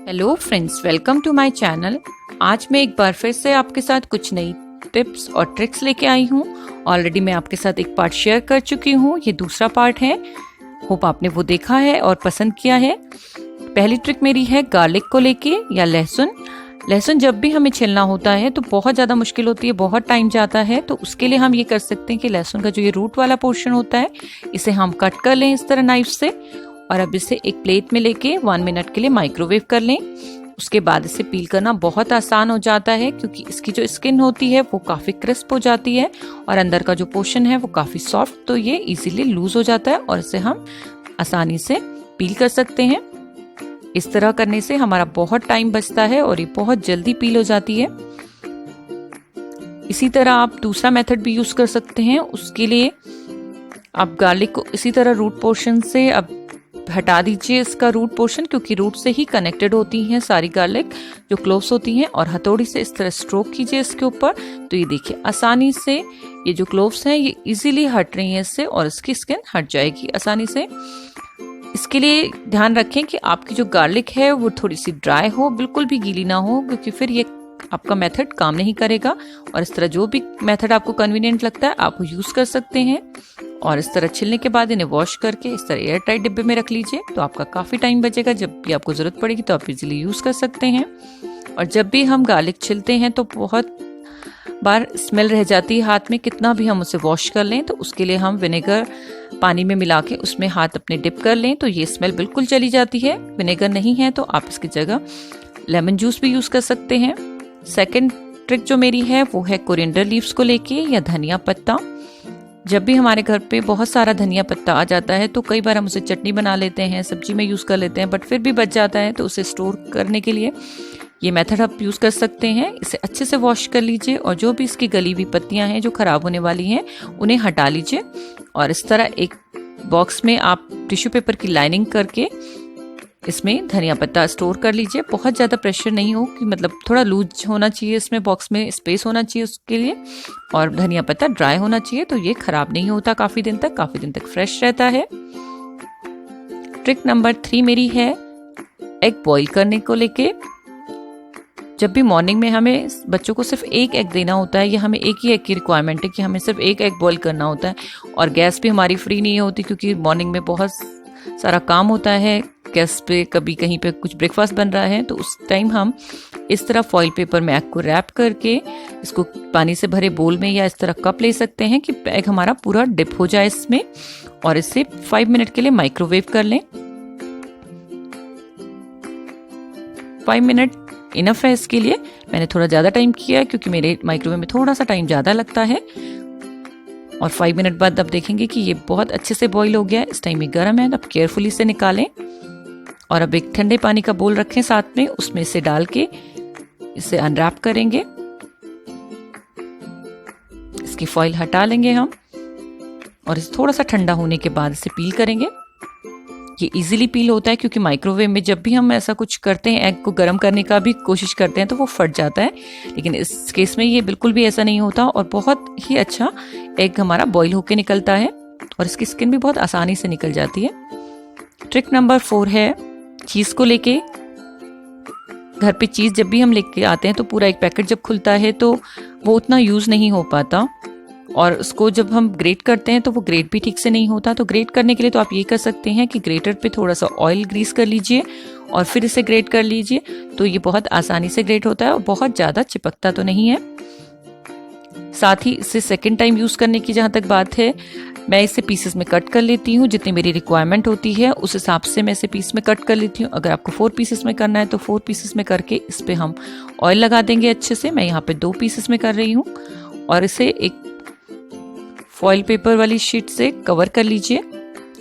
Hello friends, welcome to my channel. आज मैं एक बार फिर से आपके साथ कुछ नई टिप्स और ट्रिक्स लेके आई हूँ। ऑलरेडी मैं आपके साथ एक पार्ट शेयर कर चुकी हूँ, ये दूसरा पार्ट है। होप आपने वो देखा है और पसंद किया है। पहली ट्रिक मेरी है गार्लिक को लेके या लहसुन। लहसुन जब भी हमें छिलना होता है तो बहुत ज़्यादा मुश्किल होती है, बहुत टाइम जाता है। तो उसके लिए हम ये कर सकते हैं कि लहसुन का जो ये रूट वाला पोर्शन होता है इसे हम कट कर लें इस तरह नाइफ से, और अब इसे एक प्लेट में लेके 1 मिनट के लिए माइक्रोवेव कर लें। उसके बाद इसे पील करना बहुत आसान हो जाता है, क्योंकि इसकी जो स्किन होती है वो काफ़ी क्रिस्प हो जाती है और अंदर का जो पोर्शन है वो काफ़ी सॉफ्ट, तो ये इजीली लूज हो जाता है और इसे हम आसानी से पील कर सकते हैं। इस तरह करने से हमारा बहुत टाइम बचता है और ये बहुत जल्दी पील हो जाती है। इसी तरह आप दूसरा मेथड भी यूज कर सकते हैं। उसके लिए आप गार्लिक को इसी तरह रूट पोर्शन से अब हटा दीजिए इसका रूट पोर्शन, क्योंकि रूट से ही कनेक्टेड होती हैं सारी गार्लिक जो क्लोव्स होती हैं, और हथौड़ी से इस तरह स्ट्रोक कीजिए इसके ऊपर। तो ये देखिए आसानी से ये जो क्लोव्स हैं ये इजीली हट रही हैं इससे, और इसकी स्किन हट जाएगी आसानी से। इसके लिए ध्यान रखें कि आपकी जो गार्लिक है वो थोड़ी सी ड्राई हो, बिल्कुल भी गीली ना हो, क्योंकि फिर ये आपका मेथड काम नहीं करेगा। और इस तरह जो भी मेथड आपको कन्वीनियंट लगता है आप वो यूज कर सकते हैं। और इस तरह छिलने के बाद इन्हें वॉश करके इस तरह एयर टाइट डिब्बे में रख लीजिए, तो आपका काफी टाइम बचेगा। जब भी आपको जरूरत पड़ेगी तो आप इजीली यूज कर सकते हैं। और जब भी हम गार्लिक छिलते हैं तो बहुत बार स्मेल रह जाती है हाथ में, कितना भी हम उसे वॉश कर लें। तो उसके लिए हम विनेगर पानी में मिला के उसमें हाथ अपने डिप कर लें, तो ये स्मेल बिल्कुल चली जाती है। विनेगर नहीं है तो आप इसकी जगह लेमन जूस भी यूज कर सकते हैं। सेकेंड ट्रिक जो मेरी है वो है कोरिएंडर लीव्स को लेके या धनिया पत्ता। जब भी हमारे घर पे बहुत सारा धनिया पत्ता आ जाता है तो कई बार हम उसे चटनी बना लेते हैं, सब्जी में यूज कर लेते हैं, बट फिर भी बच जाता है। तो उसे स्टोर करने के लिए ये मेथड आप यूज कर सकते हैं। इसे अच्छे से वॉश कर लीजिए और जो भी इसकी गली हुई पत्तियां हैं जो खराब होने वाली हैं उन्हें हटा लीजिए, और इस तरह एक बॉक्स में आप टिश्यू पेपर की लाइनिंग करके इसमें धनिया पत्ता स्टोर कर लीजिए। बहुत ज़्यादा प्रेशर नहीं हो, कि मतलब थोड़ा लूज होना चाहिए, इसमें बॉक्स में स्पेस होना चाहिए उसके लिए, और धनिया पत्ता ड्राई होना चाहिए, तो ये खराब नहीं होता, काफ़ी दिन तक फ्रेश रहता है। ट्रिक नंबर 3 मेरी है एग बॉईल करने को लेके। जब भी मॉर्निंग में हमें बच्चों को सिर्फ एक एग देना होता है, या हमें एक ही एग की रिक्वायरमेंट है कि हमें सिर्फ एक एग बॉईल करना होता है, और गैस भी हमारी फ्री नहीं होती, क्योंकि मॉर्निंग में बहुत सारा काम होता है गैस पे, कभी कहीं पे कुछ ब्रेकफास्ट बन रहा है, तो उस टाइम हम इस तरह फॉइल पेपर में एग को रैप करके इसको पानी से भरे बोल में या इस तरह कप ले सकते हैं कि एग हमारा पूरा डिप हो जाए इसमें, और इसे 5 मिनट के लिए माइक्रोवेव कर लें। 5 मिनट इनफ है इसके लिए। मैंने थोड़ा ज़्यादा टाइम किया क्योंकि मेरे माइक्रोवेव में थोड़ा सा टाइम ज़्यादा लगता है। और 5 मिनट बाद अब देखेंगे कि ये बहुत अच्छे से बॉईल हो गया है। इस टाइम ये गर्म है, अब केयरफुली से निकालें, और अब एक ठंडे पानी का बोल रखें साथ में, उसमें इसे डाल के इसे अनरैप करेंगे। इसकी फॉइल हटा लेंगे हम, और इसे थोड़ा सा ठंडा होने के बाद इसे पील करेंगे। ये इजीली पील होता है, क्योंकि माइक्रोवेव में जब भी हम ऐसा कुछ करते हैं, एग को गर्म करने का भी कोशिश करते हैं, तो वो फट जाता है। लेकिन इस केस में ये बिल्कुल भी ऐसा नहीं होता, और बहुत ही अच्छा एग हमारा बॉईल होके निकलता है, और इसकी स्किन भी बहुत आसानी से निकल जाती है। ट्रिक नंबर 4 है चीज़ को लेके। घर पे चीज़ जब भी हम लेके आते हैं तो पूरा एक पैकेट जब खुलता है तो वो उतना यूज़ नहीं हो पाता, और उसको जब हम ग्रेट करते हैं तो वो ग्रेट भी ठीक से नहीं होता। तो ग्रेट करने के लिए तो आप ये कर सकते हैं कि ग्रेटर पे थोड़ा सा ऑयल ग्रीस कर लीजिए और फिर इसे ग्रेट कर लीजिए, तो ये बहुत आसानी से ग्रेट होता है और बहुत ज़्यादा चिपकता तो नहीं है। साथ ही इसे सेकेंड टाइम यूज़ करने की जहाँ तक बात है, मैं इसे पीसेस में कट कर लेती हूँ। जितनी मेरी रिक्वायरमेंट होती है उस हिसाब से मैं इसे पीस में कट कर लेती हूँ। अगर आपको 4 पीसेस में करना है तो 4 पीसेस में करके इस पे हम ऑयल लगा देंगे अच्छे से। मैं यहाँ पे 2 पीसेस में कर रही हूँ, और इसे एक फॉइल पेपर वाली शीट से कवर कर लीजिए।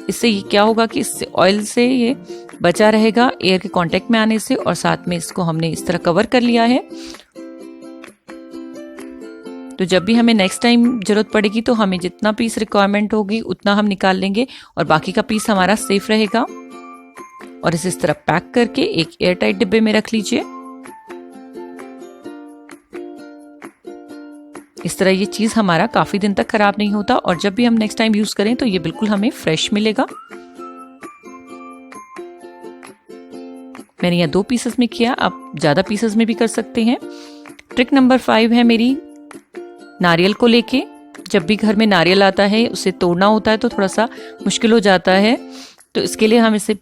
इससे ये क्या होगा कि इससे ऑयल से ये बचा रहेगा एयर के कांटेक्ट में आने से, और साथ में इसको हमने इस तरह कवर कर लिया है। तो जब भी हमें नेक्स्ट टाइम जरूरत पड़ेगी तो हमें जितना पीस रिक्वायरमेंट होगी उतना हम निकाल लेंगे, और बाकी का पीस हमारा सेफ रहेगा। और इसे इस तरह पैक करके एक एयर टाइट डिब्बे में रख लीजिए। इस तरह ये चीज़ हमारा काफ़ी दिन तक खराब नहीं होता, और जब भी हम नेक्स्ट टाइम यूज़ करें तो ये बिल्कुल हमें फ्रेश मिलेगा। मैंने यहाँ 2 पीसेस में किया, आप ज़्यादा पीसेस में भी कर सकते हैं। ट्रिक नंबर 5 है मेरी नारियल को लेके। जब भी घर में नारियल आता है उसे तोड़ना होता है तो थोड़ा सा मुश्किल हो जाता है, तो इसके लिए हम इसे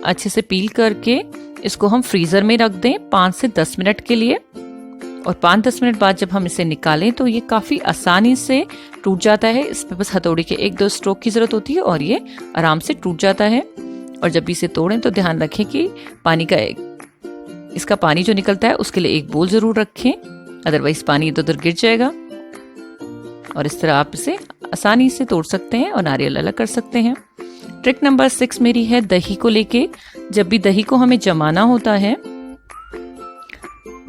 अच्छे से पील करके इसको हम फ्रीज़र में रख दें 5 से 10 मिनट के लिए। और 5-10 मिनट बाद जब हम इसे निकालें तो ये काफ़ी आसानी से टूट जाता है। इस पर बस हथौड़ी के 1-2 स्ट्रोक की ज़रूरत होती है और ये आराम से टूट जाता है। और जब भी इसे तोड़ें तो ध्यान रखें कि इसका पानी जो निकलता है उसके लिए एक बोल ज़रूर रखें, अदरवाइज पानी इधर उधर गिर जाएगा। और इस तरह आप इसे आसानी से तोड़ सकते हैं और नारियल अलग कर सकते हैं। ट्रिक नंबर 6 मेरी है दही को लेके। जब भी दही को हमें जमाना होता है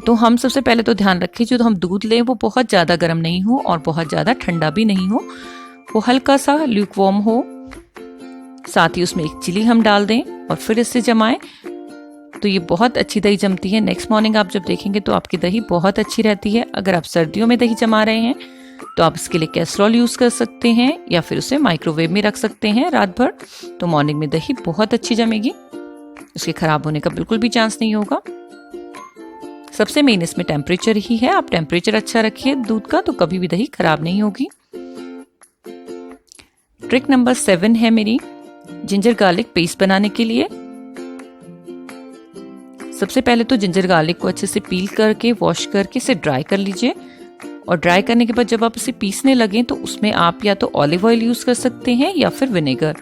तो हम सबसे पहले तो ध्यान रखें जो हम दूध लें वो बहुत ज़्यादा गर्म नहीं हो और बहुत ज़्यादा ठंडा भी नहीं हो, वो हल्का सा ल्यूकवार्म हो। साथ ही उसमें 1 चिली हम डाल दें और फिर इससे जमाएं तो ये बहुत अच्छी दही जमती है। नेक्स्ट मॉर्निंग आप जब देखेंगे तो आपकी दही बहुत अच्छी रहती है। अगर आप सर्दियों में दही जमा रहे हैं तो आप इसके लिए कैसरोल यूज़ कर सकते हैं या फिर उसे माइक्रोवेव में रख सकते हैं रात भर, तो मॉर्निंग में दही बहुत अच्छी जमेगी, उसके ख़राब होने का बिल्कुल भी चांस नहीं होगा। सबसे मेन इसमें टेम्परेचर ही है, आप टेम्परेचर अच्छा रखिए दूध का तो कभी भी दही खराब नहीं होगी। ट्रिक नंबर 7 है मेरी जिंजर गार्लिक पेस्ट बनाने के लिए। सबसे पहले तो जिंजर गार्लिक को अच्छे से पील करके वॉश करके इसे ड्राई कर लीजिए। और ड्राई करने के बाद जब आप इसे पीसने लगें तो उसमें आप या तो ऑलिव ऑयल यूज कर सकते हैं या फिर विनेगर।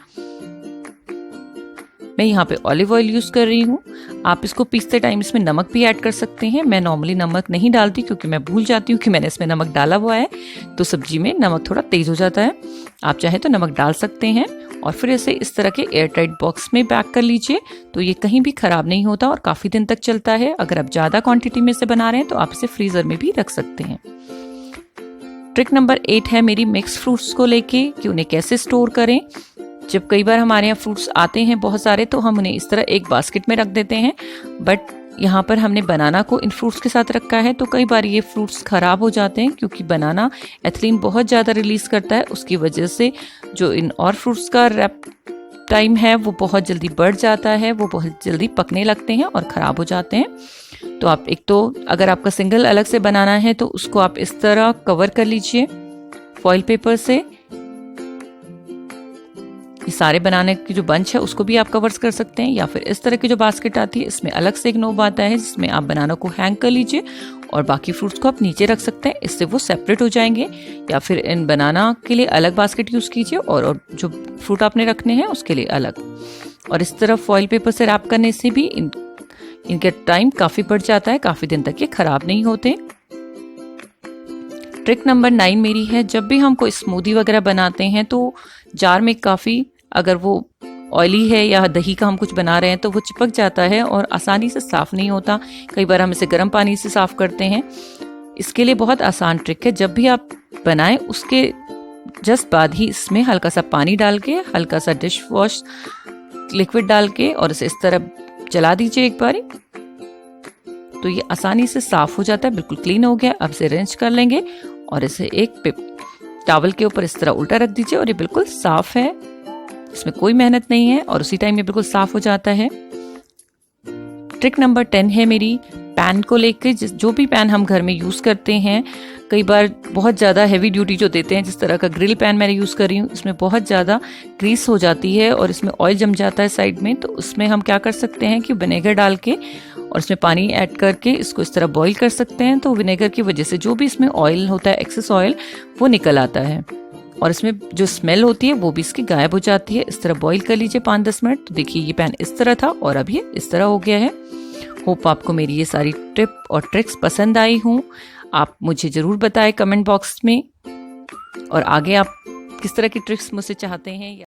मैं यहाँ पे ऑलिव ऑयल यूज कर रही हूँ। आप इसको पीसते टाइम इसमें नमक भी ऐड कर सकते हैं। मैं नॉर्मली नमक नहीं डालती क्योंकि मैं भूल जाती हूँ कि मैंने इसमें नमक डाला हुआ है, तो सब्जी में नमक थोड़ा तेज हो जाता है। आप चाहे तो नमक डाल सकते हैं और फिर इसे इस तरह के एयरटाइट बॉक्स में पैक कर लीजिए तो ये कहीं भी खराब नहीं होता और काफ़ी दिन तक चलता है। अगर आप ज़्यादा क्वांटिटी में से बना रहे हैं तो आप इसे फ्रीज़र में भी रख सकते हैं। ट्रिक नंबर 8 है मेरी मिक्स फ्रूट्स को लेके कि उन्हें कैसे स्टोर करें। जब कई बार हमारे यहाँ फ्रूट्स आते हैं बहुत सारे तो हम उन्हें इस तरह एक बास्केट में रख देते हैं, बट यहाँ पर हमने बनाना को इन फ्रूट्स के साथ रखा है तो कई बार ये फ्रूट्स ख़राब हो जाते हैं क्योंकि बनाना एथिलीन बहुत ज़्यादा रिलीज़ करता है। उसकी वजह से जो इन और फ्रूट्स का रैप टाइम है वो बहुत जल्दी बढ़ जाता है, वो बहुत जल्दी पकने लगते हैं और ख़राब हो जाते हैं। तो आप एक तो अगर आपका सिंगल अलग से बनाना है तो उसको आप इस तरह कवर कर लीजिए फॉइल पेपर से। ये सारे बनाने की जो बंच है उसको भी आप कवर्स कर सकते हैं, या फिर इस तरह की जो बास्केट आती है इसमें अलग से एक नोब आता है जिसमें आप बनाना को हैंग कर लीजिए और बाकी फ्रूट्स को आप नीचे रख सकते हैं, इससे वो सेपरेट हो जाएंगे। या फिर इन बनाना के लिए अलग बास्केट यूज़ कीजिए और जो फ्रूट आपने रखने हैं उसके लिए अलग। और इस तरह फॉइल पेपर से रैप करने से भी इनका टाइम काफ़ी बढ़ जाता है, काफ़ी दिन तक ये ख़राब नहीं होते। ट्रिक नंबर 9 मेरी है जब भी हम कोई स्मूदी वगैरह बनाते हैं तो जार में काफ़ी अगर वो ऑयली है या दही का हम कुछ बना रहे हैं तो वो चिपक जाता है और आसानी से साफ़ नहीं होता। कई बार हम इसे गर्म पानी से साफ़ करते हैं। इसके लिए बहुत आसान ट्रिक है, जब भी आप बनाएं उसके जस्ट बाद ही इसमें हल्का सा पानी डाल के हल्का सा डिश वॉश लिक्विड डाल के और इसे इस तरह चला दीजिए एक बार, तो ये आसानी से साफ़ हो जाता है, बिल्कुल क्लीन हो गया। अब इसे रिंस कर लेंगे और इसे एक टॉवल के ऊपर इस तरह उल्टा रख दीजिए और ये बिल्कुल साफ़ है, इसमें कोई मेहनत नहीं है और उसी टाइम ये बिल्कुल साफ हो जाता है। ट्रिक नंबर 10 है मेरी पैन को लेकर। जो भी पैन हम घर में यूज़ करते हैं, कई बार बहुत ज़्यादा हैवी ड्यूटी जो देते हैं, जिस तरह का ग्रिल पैन मैं यूज़ कर रही हूँ इसमें बहुत ज़्यादा ग्रीस हो जाती है और इसमें ऑयल जम जाता है साइड में, तो उसमें हम क्या कर सकते हैं कि विनेगर डाल के और इसमें पानी ऐड करके इसको इस तरह बॉईल कर सकते हैं। तो विनेगर की वजह से जो भी इसमें ऑयल होता है एक्सेस ऑयल वो निकल आता है और इसमें जो स्मेल होती है वो भी इसकी गायब हो जाती है। इस तरह बॉईल कर लीजिए 5-10 मिनट। तो देखिए ये पैन इस तरह था और अब ये इस तरह हो गया है। होप आपको मेरी ये सारी टिप और ट्रिक्स पसंद आई हूँ। आप मुझे ज़रूर बताएं कमेंट बॉक्स में और आगे आप किस तरह की ट्रिक्स मुझसे चाहते हैं।